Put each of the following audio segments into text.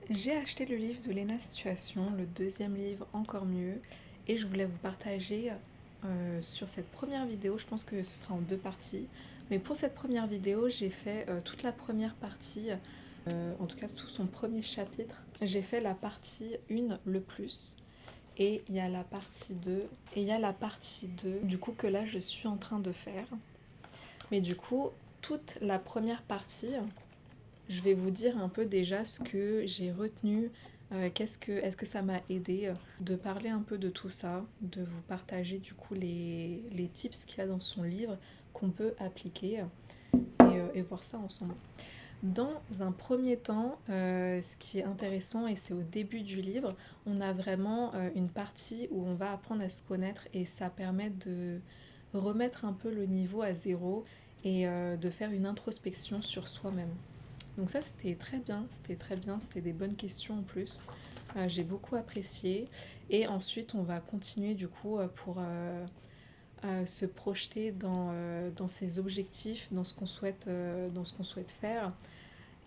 J'ai acheté le livre de Léna Situation, le deuxième livre encore mieux, et je voulais vous partager sur cette première vidéo, je pense que ce sera en deux parties, mais pour cette première vidéo, j'ai fait toute la première partie, en tout cas tout son premier chapitre. J'ai fait la partie 1 le plus, et il y a la partie 2, et il y a la partie 2, du coup que là je suis en train de faire. Mais du coup, toute la première partie, je vais vous dire un peu déjà ce que j'ai retenu, est-ce que ça m'a aidé de parler un peu de tout ça, de vous partager du coup les tips qu'il y a dans son livre qu'on peut appliquer et voir ça ensemble. Dans un premier temps, ce qui est intéressant, et c'est au début du livre, on a vraiment une partie où on va apprendre à se connaître et ça permet de remettre un peu le niveau à zéro et de faire une introspection sur soi-même. Donc ça c'était très bien, c'était des bonnes questions en plus. J'ai beaucoup apprécié. Et ensuite on va continuer du coup pour se projeter dans ses objectifs, dans ce qu'on souhaite faire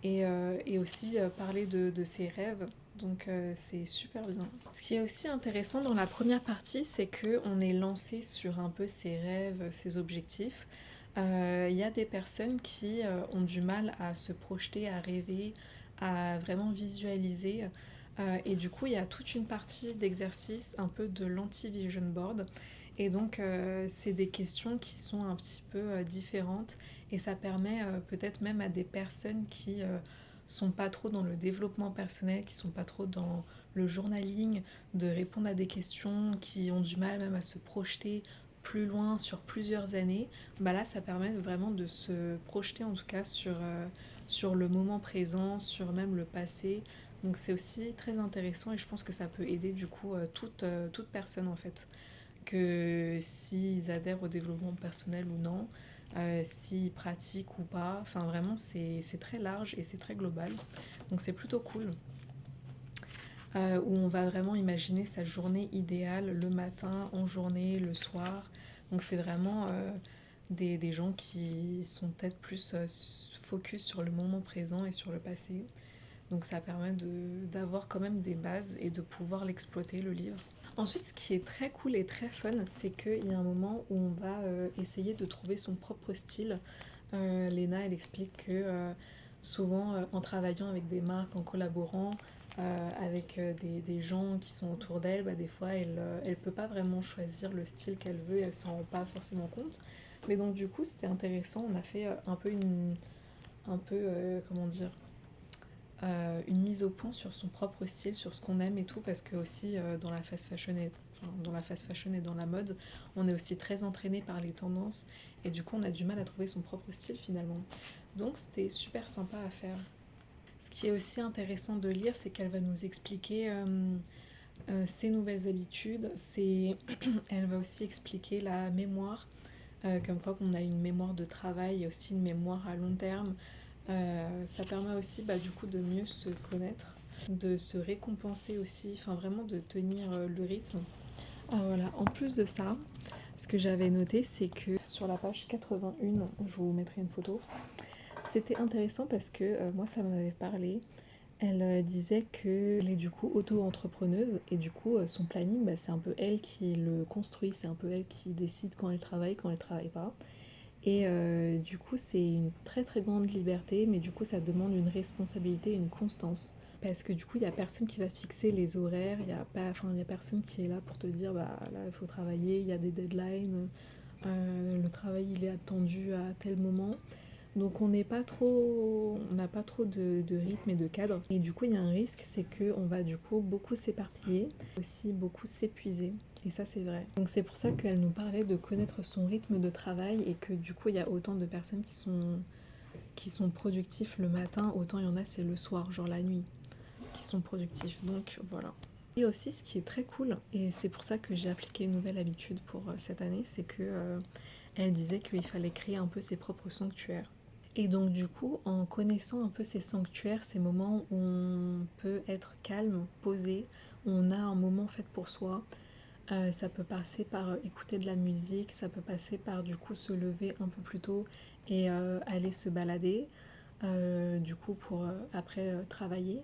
et aussi parler de ses rêves. Donc c'est super bien. Ce qui est aussi intéressant dans la première partie, c'est qu'on est lancé sur un peu ses rêves, ses objectifs. Il y a des personnes qui ont du mal à se projeter, à rêver, à vraiment visualiser. Et du coup, il y a toute une partie d'exercice un peu de l'anti-vision board. Et donc, c'est des questions qui sont un petit peu différentes et ça permet peut-être même à des personnes qui sont pas trop dans le développement personnel, qui sont pas trop dans le journaling, de répondre à des questions, qui ont du mal même à se projeter plus loin sur plusieurs années. Bah là ça permet vraiment de se projeter en tout cas sur le moment présent, sur même le passé. Donc c'est aussi très intéressant et je pense que ça peut aider du coup toute personne en fait, que s'ils adhèrent au développement personnel ou non, s'ils pratiquent ou pas. Enfin, vraiment, c'est très large et c'est très global. Donc, c'est plutôt cool. Où on va vraiment imaginer sa journée idéale le matin, en journée, le soir. Donc, c'est vraiment des gens qui sont peut-être plus focus sur le moment présent et sur le passé. Donc ça permet d'avoir quand même des bases et de pouvoir l'exploiter, le livre. Ensuite, ce qui est très cool et très fun, c'est qu'il y a un moment où on va essayer de trouver son propre style. Léna, elle explique que souvent, en travaillant avec des marques, en collaborant avec des gens qui sont autour d'elle, bah, des fois, elle peut pas vraiment choisir le style qu'elle veut et elle s'en rend pas forcément compte. Mais donc, du coup, c'était intéressant. On a fait comment dire, une mise au point sur son propre style, sur ce qu'on aime et tout, parce que aussi dans la fast fashion et dans la mode, on est aussi très entraîné par les tendances et du coup on a du mal à trouver son propre style finalement. Donc c'était super sympa à faire. Ce qui est aussi intéressant de lire, c'est qu'elle va nous expliquer ses nouvelles habitudes. Elle va aussi expliquer la mémoire, comme quoi qu'on a une mémoire de travail et aussi une mémoire à long terme. Ça permet aussi du coup de mieux se connaître, de se récompenser aussi, enfin vraiment de tenir le rythme. Voilà. En plus de ça, ce que j'avais noté, c'est que sur la page 81, je vous mettrai une photo, c'était intéressant parce que moi ça m'avait parlé. Elle disait qu'elle est du coup auto-entrepreneuse et du coup son planning c'est un peu elle qui le construit, c'est un peu elle qui décide quand elle travaille pas. Et du coup, c'est une très très grande liberté, mais du coup, ça demande une responsabilité, une constance. Parce que du coup, il n'y a personne qui va fixer les horaires, il y a personne qui est là pour te dire, bah là, il faut travailler, il y a des deadlines, le travail, il est attendu à tel moment. Donc on n'est pas trop, on n'a pas trop de rythme et de cadre. Et du coup, il y a un risque, c'est qu'on va du coup beaucoup s'éparpiller, aussi beaucoup s'épuiser. Et ça, c'est vrai. Donc c'est pour ça qu'elle nous parlait de connaître son rythme de travail et que du coup, il y a autant de personnes qui sont productifs le matin, autant il y en a, c'est le soir, genre la nuit, qui sont productifs. Donc voilà. Et aussi, ce qui est très cool, et c'est pour ça que j'ai appliqué une nouvelle habitude pour cette année, c'est que elle disait qu'il fallait créer un peu ses propres sanctuaires. Et donc du coup, en connaissant un peu ces sanctuaires, ces moments où on peut être calme, posé, où on a un moment fait pour soi, ça peut passer par écouter de la musique, ça peut passer par du coup se lever un peu plus tôt et aller se balader, du coup pour après travailler.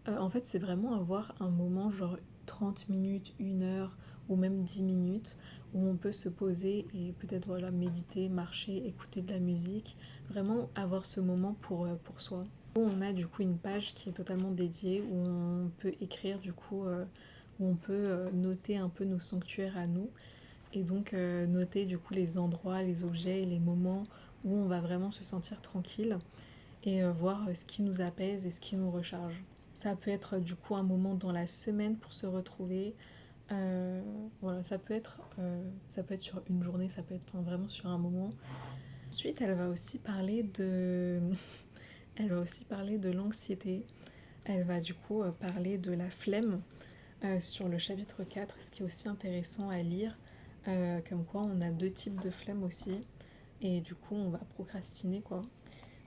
En fait, c'est vraiment avoir un moment, genre 30 minutes, 1 heure ou même 10 minutes, où on peut se poser et peut-être voilà, méditer, marcher, écouter de la musique, vraiment avoir ce moment pour soi. On a du coup une page qui est totalement dédiée où on peut écrire du coup, où on peut noter un peu nos sanctuaires à nous et donc noter du coup les endroits, les objets et les moments où on va vraiment se sentir tranquille et voir ce qui nous apaise et ce qui nous recharge. Ça peut être du coup un moment dans la semaine pour se retrouver. Voilà, ça peut être sur une journée, ça peut être enfin, vraiment sur un moment. Ensuite, elle va aussi parler de, elle va aussi parler de l'anxiété. Elle va du coup parler de la flemme sur le chapitre 4, ce qui est aussi intéressant à lire. Comme quoi, on a 2 types de flemme aussi. Et du coup, on va procrastiner quoi.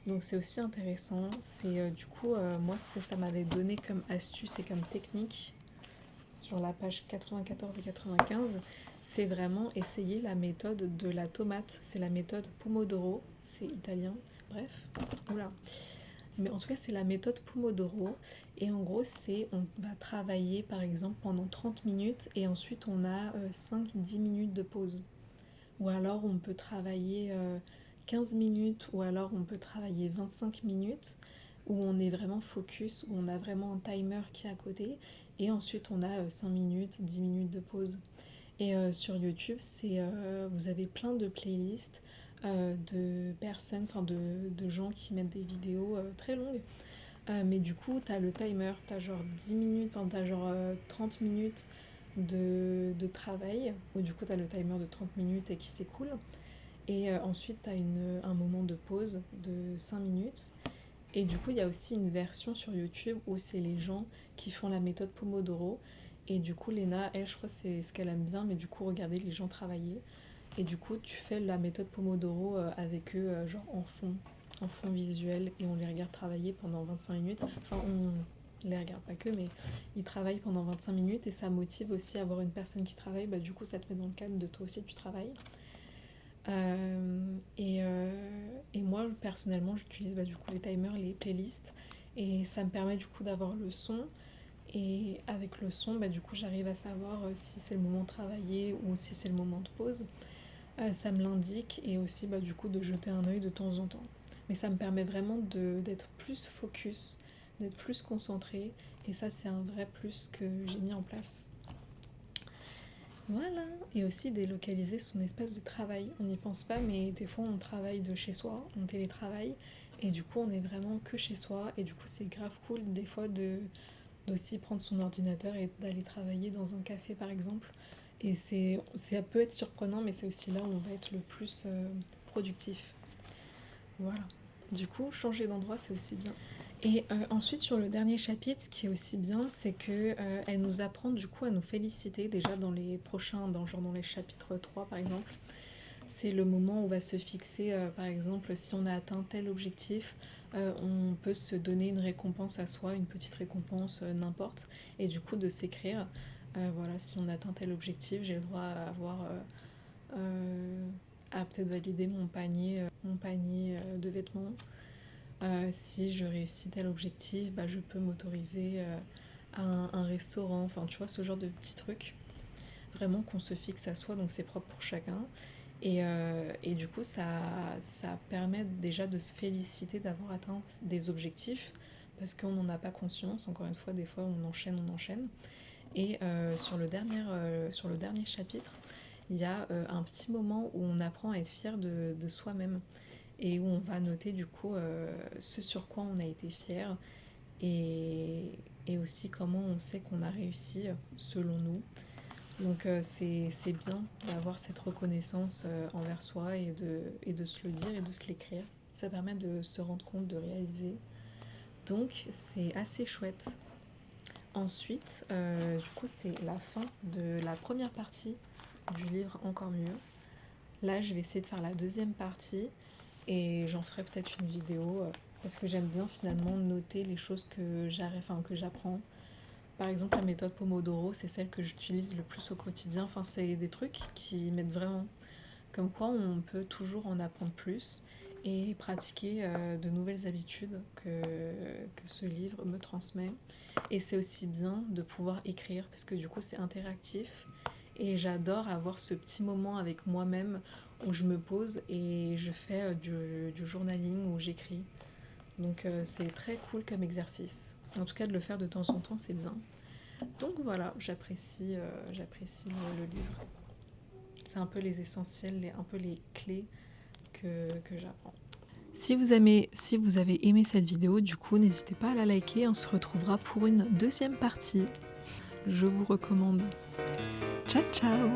Donc c'est aussi intéressant. C'est du coup, moi, ce que ça m'avait donné comme astuce et comme technique sur la page 94 et 95, c'est vraiment essayer la méthode de la tomate. C'est la méthode Pomodoro, c'est italien. Bref, oula. Mais en tout cas, c'est la méthode Pomodoro. Et en gros, c'est on va travailler par exemple pendant 30 minutes et ensuite on a 5-10 minutes de pause. Ou alors on peut travailler 15 minutes ou alors on peut travailler 25 minutes où on est vraiment focus, où on a vraiment un timer qui est à côté et ensuite on a 5 minutes, 10 minutes de pause. Et sur YouTube, vous avez plein de playlists de personnes, enfin de gens qui mettent des vidéos très longues. Mais du coup, t'as le timer, t'as genre 10 minutes, enfin t'as genre 30 minutes de travail, où du coup t'as le timer de 30 minutes et qui s'écoule. Et ensuite, t'as un moment de pause de 5 minutes. Et du coup, il y a aussi une version sur YouTube où c'est les gens qui font la méthode Pomodoro. Et du coup, Léna, elle, je crois que c'est ce qu'elle aime bien, mais du coup, regarder les gens travailler. Et du coup, tu fais la méthode Pomodoro avec eux, genre en fond visuel, et on les regarde travailler pendant 25 minutes. Enfin, on les regarde pas que, mais ils travaillent pendant 25 minutes et ça motive aussi à avoir une personne qui travaille. Bah, du coup, ça te met dans le cadre de toi aussi, tu travailles. Et moi, personnellement, j'utilise bah, du coup les timers, les playlists, et ça me permet du coup d'avoir le son. Et avec le son, bah, du coup, j'arrive à savoir si c'est le moment de travailler ou si c'est le moment de pause. Ça me l'indique et aussi bah, du coup de jeter un œil de temps en temps. Mais ça me permet vraiment d'être plus focus, d'être plus concentré et ça c'est un vrai plus que j'ai mis en place. Voilà, et aussi délocaliser son espace de travail. On n'y pense pas, mais des fois on travaille de chez soi, on télétravaille, et du coup on est vraiment que chez soi, et du coup c'est grave cool des fois d'aussi prendre son ordinateur et d'aller travailler dans un café par exemple. Et ça peut être surprenant, mais c'est aussi là où on va être le plus productif. Voilà. Du coup, changer d'endroit, c'est aussi bien. Et ensuite, sur le dernier chapitre, ce qui est aussi bien, c'est que elle nous apprend du coup à nous féliciter déjà dans les prochains, genre dans les chapitres 3 par exemple. C'est le moment où on va se fixer, par exemple, si on a atteint tel objectif, on peut se donner une récompense à soi, une petite récompense, n'importe, et du coup de s'écrire, voilà, si on atteint tel objectif, j'ai le droit à avoir, à peut-être valider mon panier de vêtements. Si je réussis tel objectif, bah, je peux m'autoriser à un restaurant, enfin tu vois, ce genre de petits trucs, vraiment qu'on se fixe à soi, donc c'est propre pour chacun. Et du coup, ça permet déjà de se féliciter d'avoir atteint des objectifs, parce qu'on n'en a pas conscience. Encore une fois, des fois, on enchaîne, on enchaîne. Et sur le dernier chapitre, il y a un petit moment où on apprend à être fier de soi-même et où on va noter du coup ce sur quoi on a été fier et aussi comment on sait qu'on a réussi selon nous. Donc c'est bien d'avoir cette reconnaissance envers soi et de se le dire et de se l'écrire. Ça permet de se rendre compte, de réaliser. Donc c'est assez chouette. Ensuite, du coup, c'est la fin de la première partie du livre Encore mieux. Là, je vais essayer de faire la deuxième partie et j'en ferai peut-être une vidéo parce que j'aime bien finalement noter les choses que j'apprends. Par exemple, la méthode Pomodoro, c'est celle que j'utilise le plus au quotidien. Enfin, c'est des trucs qui m'aident vraiment. Comme quoi, on peut toujours en apprendre plus. et pratiquer de nouvelles habitudes que ce livre me transmet. Et c'est aussi bien de pouvoir écrire parce que du coup c'est interactif et j'adore avoir ce petit moment avec moi-même où je me pose et je fais du journaling où j'écris. Donc c'est très cool comme exercice. En tout cas de le faire de temps en temps c'est bien. Donc voilà, j'apprécie le livre. C'est un peu les essentiels, un peu les clés que j'apprends. Si vous avez aimé cette vidéo, du coup, n'hésitez pas à la liker. On se retrouvera pour une deuxième partie. Je vous recommande. Ciao, ciao!